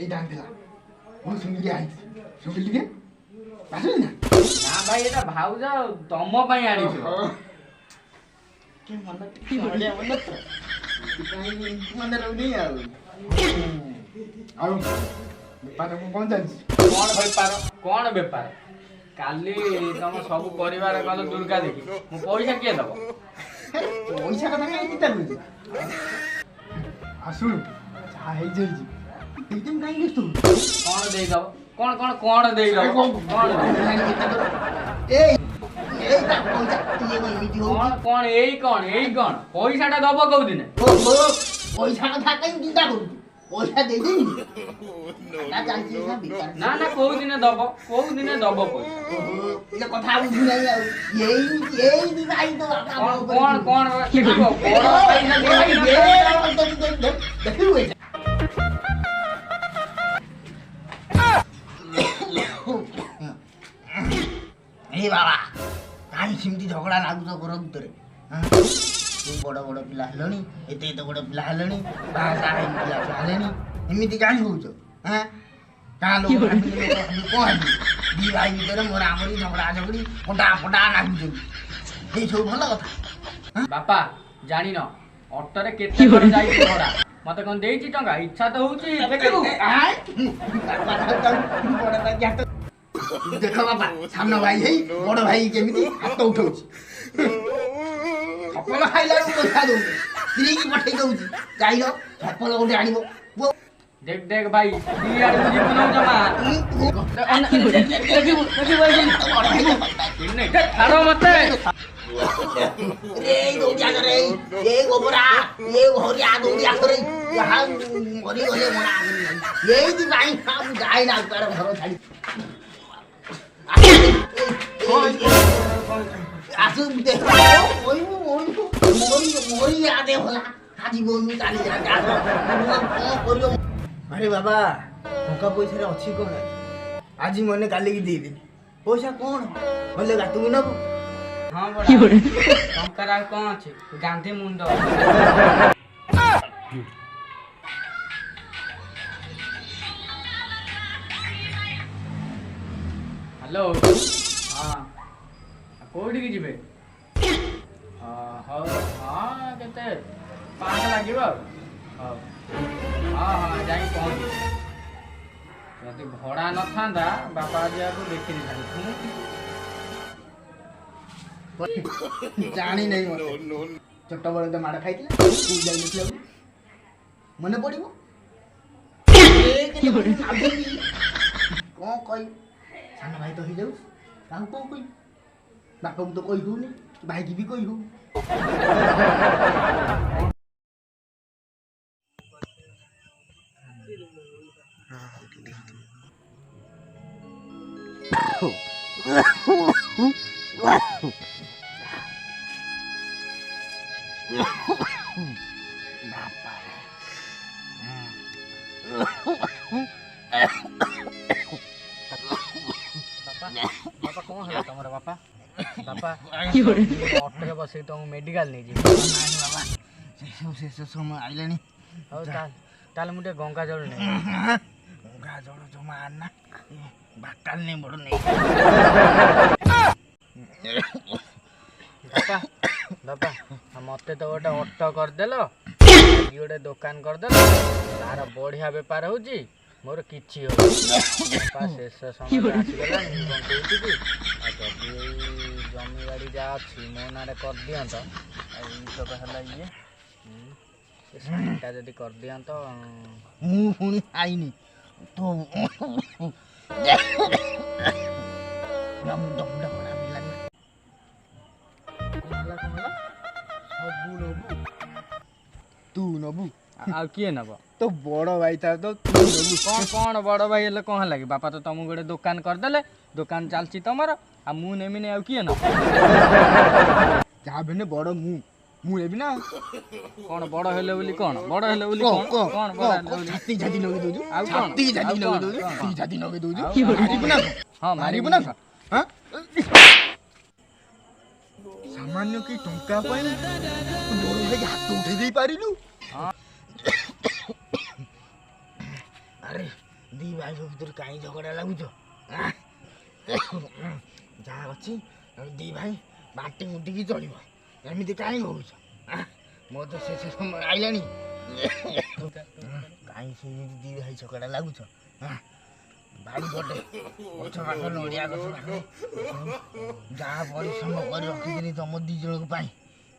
ଏଇଟା ଆଣିଥିଲା ମୁଁ ଶୁଣିକି ଆଣିଛି ଶୁଣିଲି ଟିକେ ବାସୁନି ନା ନା ଭାଇ ଏଟା ଭାଉଜ ତମ ପାଇଁ ଆଣିଛୁ ମନେ ରହୁନି ଆଉ ବେପାର କଣ ଚାଲିଛି କଣ ବେପାର କାଲି ତମ ସବୁ ପରିବାର ଗଲ ଦୁର୍ଗା ଦେଖି ମୁଁ ପଇସା କିଏ ଦବ ପଇସା କଥା କାହିଁ ଚିନ୍ତା କରୁଛୁ ଆଉ ଶୁଣୁ ଯାହା ହେଇଛି ହେଇଛି କାହିଁକି ତୁ କଣ ଦେଇଦବ କଣ ଦେଇଦବ କଣ ଏଇ କଣ ପଇସାଟା ଦବ କୋଉଦିନ ପଇସା କଥା କାହିଁ ଚିନ୍ତା କରୁଛୁ ପଇସା ଦେଇଦେବି ନା କୋଉଦିନ ଦବ ପଇସା କଥା ବୁଝୁ ନାହିଁ ଆଉ ଏଇ ଭାଇ ତ କଣ ଦେଖିବୁ ଏ ବାବା କାହିଁ ସେମିତି ଝଗଡ଼ା ଲାଗୁଛ ଘର ଭିତରେ ତୁ ବଡ଼ ପିଲା ହେଲଣି ଏତେ ବଡ଼ ପିଲା ହେଲଣି ବାହା ପିଲା ହେଲେଣି ଏମିତି କାହିଁ ହଉଛ ଗାଁ ଲୋକ କଣ ହେବି ଦି ଭାଇ ଭିତରେ ମୋର ଆମରି ଝଗଡ଼ା ଫଟା ଲାଗୁଛନ୍ତି ଏଇ ସବୁ ଭଲ କଥା ବାପା ଜାଣିନ ଅଟୋରେ କେତେ ଥର ଯାଇଛି ଭଡ଼ା ମତେ କଣ ଦେଇଛି ଟଙ୍କା ଇଚ୍ଛା ତ ହଉଛି ଦେଖ ବାପା ସାନ ଭାଇ ହେଇ ବଡ ଭାଇ କେମିତି ହାତ ଉଠଉଛି ସଫଳ ଖାଇଲାରୁ ପଇସା ଦଉଛି ସ୍ତ୍ରୀ କି ପଠେଇ ଦଉଛି ଯାଇନ ସଫଳ ଗୋଟେ ଆଣିବ देख भाई दी आड़ जीवन जमा छाड़ो मते रे दौड़िया करे ये गोबरा ये होरिया दौड़िया करे यहां मरी गले मोरा ये दी भाई हम जाई ना पर घर छाड़ी आसु दे मोरी आदे होला आजी बोलू काली जा करियो अरे बाबा टंका पैसा अच्छी कौन आज मने काली की देदेवी पैसा कौन बोले गातु नब हाँ टंका कौन अच्छे गांधी मुंड हेलो हाँ कौटी की जीवे हाँ केते 5 लगे हाँ जाई पहुँच यदि भड़ा न था बापा जी को देखी जानी नहीं छोट बड़े तो माड़ खाई मन पड़ो कौन कह सान भाई तो हो जाऊ कौन कह बापा को तो कही हूँ भाई की भी कही हूँ बापा कौन है तुम बापा बापा ऑटो बस तुम मेडिकल नहीं जी बाबा शेष समय आइले ताले मुझे गंगा जल नहीं गंगा जल जमा आना बाटाल नहीं बड़ नहीं बापा मते तो गोटे ऑटो करदेल गोटे दुकान करदेल तार बढ़िया बेपार होची मोर किछि हो बापा शेष समय आसीगला जमी गाड़ी जा अच्छी मो ना कर दियंत सब है ये जदि कर दियंत मु पुणी आईनी तो तू नबू आ किए नब तो बड़ भाई था तो तू नबू कौन बड़ भाई हेले कौन लगे बापा तो तुमको गोटे दुकान करदेले दुकान चलची तुमर आ मु नेमी आ किए न जहाँ भी बड़ मु नेबी ना कौन बड़ हेले बोली कौन बड़ हेले बोली कौन कौन बड़ हेले बोली छाती छाती लगे दोजु आ छाती छाती लगे दोजु छाती छाती लगे दोजु मारिबु ना हां मारिबु ना हां सामान्य की टंका पाई बड़ भाई हाथ उठे दे पारिलु हां अरे ଦି ଭାଇ ଭିତରେ କାହିଁ ଝଗଡ଼ା ଲାଗୁଛ? ଯାହା ଅଛି ଦି ଭାଇ ବାଣ୍ଟି ମୁଟିକି ଚଳିବ। ଏମିତି କାହିଁ ହଉଛ? ମୋର ତ ଶେଷ ସମୟ ଆଇଲାଣି। କାହିଁ ସେମିତି ଦି ଭାଇ ଝଗଡ଼ା ଲାଗୁଛ? ବାଡ଼ି ପଟେ ଗଛ ପାଖ ନଡ଼ିଆ ଗଛ ପାଖରେ ଯାହା ପରିଶ୍ରମ କରି ରଖିଥିଲି ତମ ଦି ଜଣଙ୍କ ପାଇଁ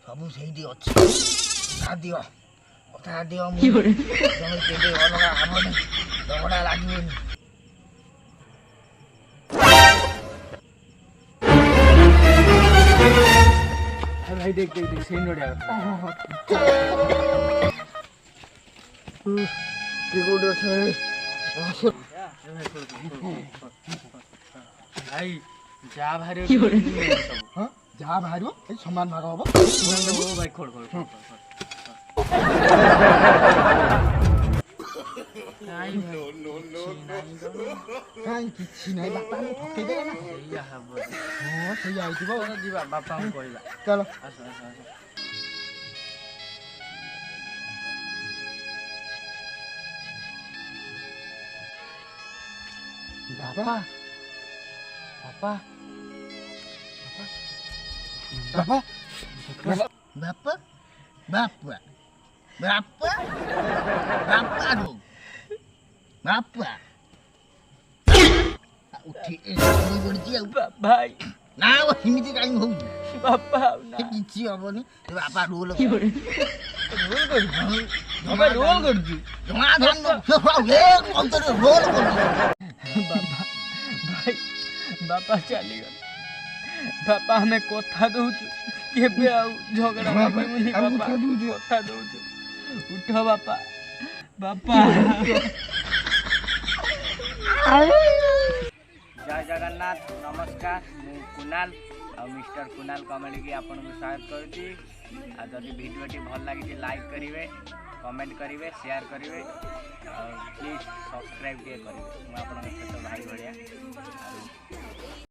ସବୁ ସେଇଠି ଅଛି। କଥା ଦିଅ, କଥା ଦିଅ। ମୁଁ ତମେ କେବେ ଅଲଗା ହବନି, ଝଗଡ଼ା ଲାଗିବନି। ଭାଇ দেখ দেখ দেখ সেই নড়িয়া କୋଉଠି ଅଛ? ଭାଇ ଯାହା ବାହାରି ଯାହା ବାହାରିବ ଏଇ ସମାନ ଭାଗ ହବ। ଭାଇ ଖୋଳ ଖୋଳ କାହିଁ କିଛି ନାହିଁ, ବାପା ଆମେ ଠକେଇ ଦେଲେ ନା। ସେଇଆ ହବ। ହଁ ସେଇଆ ହେଇଥିବ। ଯିବା ବାପାଙ୍କୁ କହିବା। ଚାଲ। ଆସ ଆସ ଆସ। ବାପା ବାପା ବାପା ବାପା ବାପା ବାପା ବାପା ରୁ ବାପା ଉଠି ପଡ଼ିଛି ଆଉ। ଭାଇ ନା ସେମିତି କାହିଁ ହଉଛି? ବାପା କିଛି ହବନି। ବାପା ରୋଲ ରୋଲ କରୁଛୁ ଜମା ରୋଲ କରୁଛି। ବାପା ଭାଇ ବାପା ଚାଲିଗଲେ। ବାପା ଆମେ କଥା ଦଉଛୁ କେବେ ଆଉ ଝଗଡ଼ା ଲାଗିବୁନି। ବାପା କଥା ଦଉଛୁ, ଉଠ ବାପା। ବାପା ଜୟ ଜଗନ୍ନାଥ, ନମସ୍କାର। ମୁଁ କୁନାଲ ଆଉ ମିଷ୍ଟର କୁନାଲ କମେଡ଼ି କି ଆପଣଙ୍କୁ ସ୍ୱାଗତ କରୁଛି। ଆଉ ଯଦି ଭିଡ଼ିଓଟି ଭଲ ଲାଗିଛି ଲାଇକ୍ କରିବେ, କମେଣ୍ଟ କରିବେ, ସେୟାର କରିବେ ଆଉ ପ୍ଲିଜ୍ ସବସ୍କ୍ରାଇବ୍ ଟିକେ କରିବେ। ମୁଁ ଆପଣଙ୍କ ଛୋଟ ଭାଇ ଭଳିଆ। ଆଉ